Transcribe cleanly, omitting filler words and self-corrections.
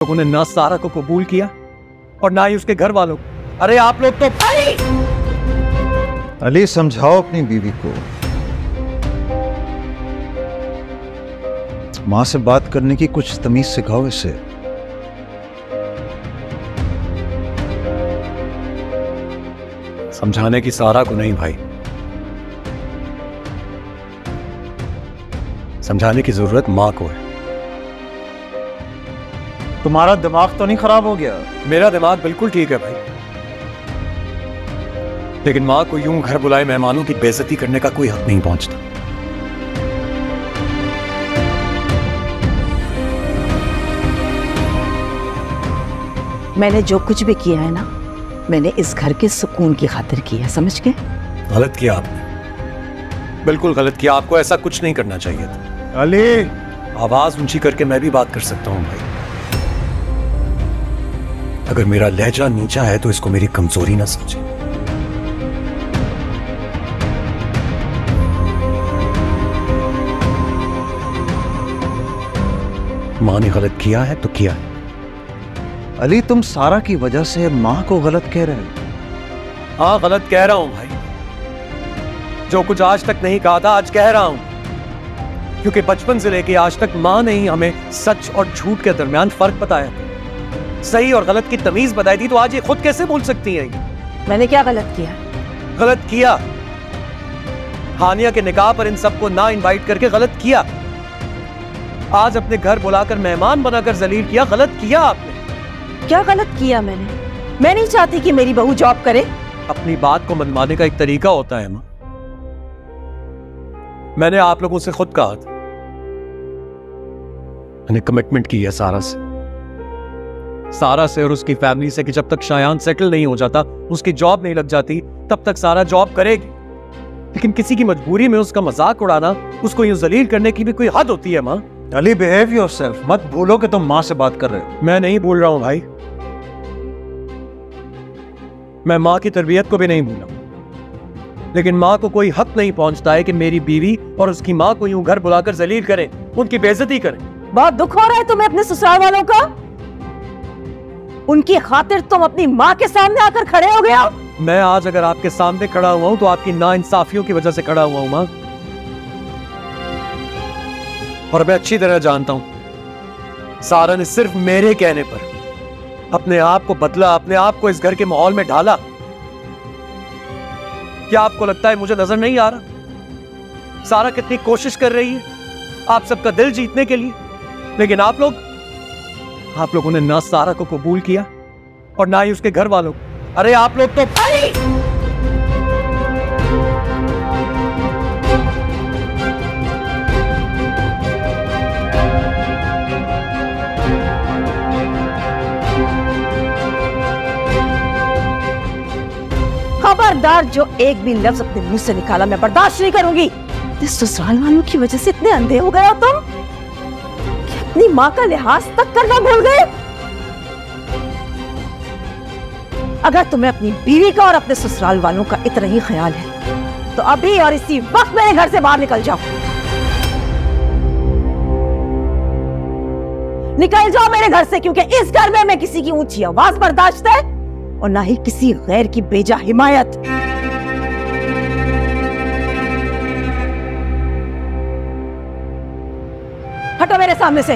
लोगों ने ना सारा को कबूल किया और ना ही उसके घर वालों को। अरे आप लोग तो अली समझाओ अपनी बीवी को, मां से बात करने की कुछ तमीज सिखाओ इसे। समझाने की सारा को नहीं भाई, समझाने की जरूरत मां को है। तुम्हारा दिमाग तो नहीं खराब हो गया? मेरा दिमाग बिल्कुल ठीक है भाई, लेकिन मां को यूं घर बुलाए मेहमानों की बेइज्जती करने का कोई हक नहीं पहुंचता। मैंने जो कुछ भी किया है ना, मैंने इस घर के सुकून की खातिर किया है, समझ गए? गलत किया आपने, बिल्कुल गलत किया। आपको ऐसा कुछ नहीं करना चाहिए था। अली, आवाज ऊंची करके मैं भी बात कर सकता हूं भाई। अगर मेरा लहजा नीचा है तो इसको मेरी कमजोरी ना समझे। मां ने गलत किया है तो किया है। अली तुम सारा की वजह से मां को गलत कह रहे हो। हाँ गलत कह रहा हूं भाई, जो कुछ आज तक नहीं कहा था आज कह रहा हूं, क्योंकि बचपन से लेके आज तक मां ने ही हमें सच और झूठ के दरमियान फर्क बताया, सही और गलत की तमीज बताई थी। तो आज ये खुद कैसे बोल सकती हैं? मैंने क्या गलत किया? गलत किया, हानिया के निकाह पर इन सबको ना इनवाइट करके गलत किया। आज अपने घर बुलाकर मेहमान बनाकर जलील किया, गलत किया आपने। क्या गलत किया मैंने? मैं नहीं चाहती कि मेरी बहू जॉब करे। अपनी बात को मनवाने का एक तरीका होता है मां। मैंने आप लोगों से खुद कहा था, मैंने कमिटमेंट की है सारा से और उसकी फैमिली से कि जब तक शायान सेटल नहीं हो जाता, उसकी जॉब नहीं लग जाती, तब तक सारा जॉब करेगी। लेकिन किसी की मजबूरी में उसका मजाक उड़ाना, उसको यूं जलील करने की भी कोई हद होती है मां। अली बिहेव योरसेल्फ, मत भूलो कि तुम मां से बात कर रहे हो। मैं नहीं भूल रहा हूं भाई, मैं मां की तरबियत को भी नहीं भूला, लेकिन मां को कोई हक नहीं पहुंचता है कि मेरी बीवी और उसकी मां को यूं घर बुलाकर जलील करें, उनकी बेइज्जती करें। बहुत दुख हो रहा है तुम्हें अपने ससुराल वालों का? उनकी खातिर तुम अपनी मां के सामने आकर खड़े हो गए हो? मैं आज अगर आपके सामने खड़ा हुआ हूं तो आपकी नाइंसाफियों की वजह से खड़ा हुआ हूं मां। और मैं अच्छी तरह जानता हूं सारा ने सिर्फ मेरे कहने पर अपने आप को बदला, अपने आप को इस घर के माहौल में ढाला। क्या आपको लगता है मुझे नजर नहीं आ रहा सारा कितनी कोशिश कर रही है आप सबका दिल जीतने के लिए? लेकिन आप लोगों ने ना सारा को कबूल किया और ना ही उसके घर वालों को। अरे आप लोग तो खबरदार, जो एक भी लफ्ज अपने मुंह से निकाला मैं बर्दाश्त नहीं करूंगी। इस ससुराल वालों की वजह से इतने अंधे हो गए हो तुम कि अपनी माँ का लिहाज तक करना भूल गए। अगर तुम्हें अपनी बीवी का और अपने ससुराल वालों का इतना ही ख्याल है तो अभी और इसी वक्त मेरे घर से बाहर निकल जाओ। निकल जाओ मेरे घर से, क्योंकि इस घर में मैं किसी की ऊंची आवाज बर्दाश्त है और ना ही किसी गैर की बेजा हिमायत। हटो मेरे सामने से।